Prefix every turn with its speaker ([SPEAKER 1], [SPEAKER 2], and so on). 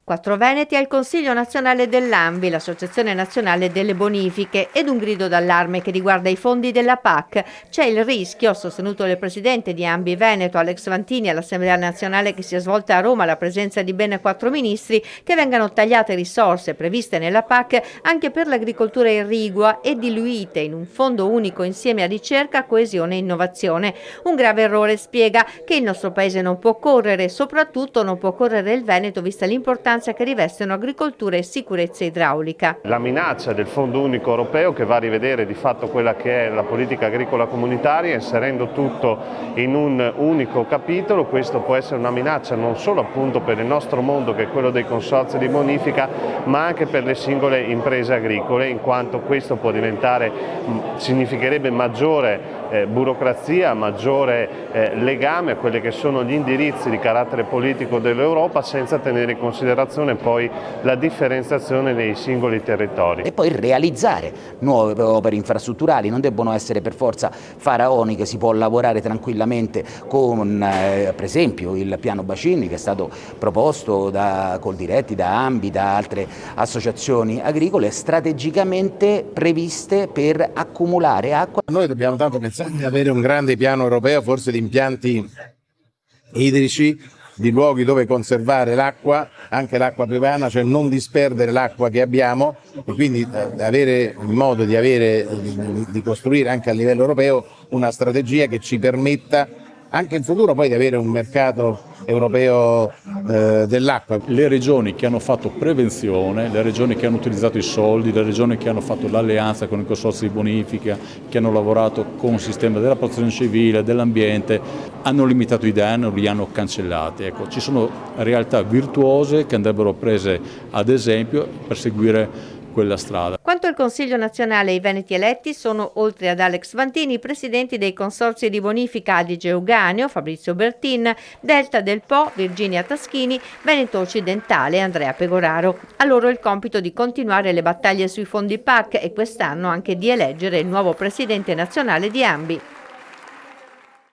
[SPEAKER 1] 4 veneti al Consiglio nazionale dell'ANVI, l'Associazione Nazionale delle Bonifiche, ed un grido d'allarme che riguarda i fondi della PAC. C'è il rischio, sostenuto dal presidente di ANVI Veneto, Alex Vantini, all'Assemblea nazionale che si è svolta a Roma alla presenza di ben 4 ministri, che vengano tagliate risorse previste nella PAC anche per l'agricoltura irrigua e diluite in un fondo unico insieme a ricerca, coesione e innovazione. Un grave errore, spiega, che il nostro paese non può correre, soprattutto non può correre il Veneto vista l'importanza che rivestono agricoltura e sicurezza idraulica.
[SPEAKER 2] La minaccia del Fondo Unico Europeo che va a rivedere di fatto quella che è la politica agricola comunitaria, inserendo tutto in un unico capitolo, questo può essere una minaccia non solo appunto per il nostro mondo, che è quello dei consorzi di bonifica, ma anche per le singole imprese agricole, in quanto questo può diventare, significherebbe maggiore burocrazia, maggiore legame a quelli che sono gli indirizzi di carattere politico dell'Europa, senza tenere in considerazione poi la differenziazione nei singoli territori.
[SPEAKER 3] E poi realizzare nuove opere infrastrutturali, non debbono essere per forza faraoniche, si può lavorare tranquillamente con per esempio il piano bacini che è stato proposto da Coldiretti, da ANVI, da altre associazioni agricole, strategicamente previste per accumulare acqua.
[SPEAKER 4] Noi dobbiamo tanto pensare di avere un grande piano europeo, forse di impianti idrici, di luoghi dove conservare l'acqua, anche l'acqua piovana, cioè non disperdere l'acqua che abbiamo, e quindi avere il modo di costruire anche a livello europeo una strategia che ci permetta anche in futuro poi di avere un mercato europeo dell'acqua.
[SPEAKER 5] Le regioni che hanno fatto prevenzione, le regioni che hanno utilizzato i soldi, le regioni che hanno fatto l'alleanza con i consorzi di bonifica, che hanno lavorato con il sistema della protezione civile, dell'ambiente, hanno limitato i danni o li hanno cancellati. Ecco, ci sono realtà virtuose che andrebbero prese ad esempio per seguire quella strada.
[SPEAKER 1] Quanto al Consiglio nazionale, i veneti eletti sono, oltre ad Alex Vantini, i presidenti dei consorzi di bonifica Adige Euganeo, Fabrizio Bertin, Delta del Po, Virginia Taschini, Veneto Occidentale, Andrea Pegoraro. A loro il compito di continuare le battaglie sui fondi PAC e quest'anno anche di eleggere il nuovo presidente nazionale di ANVI.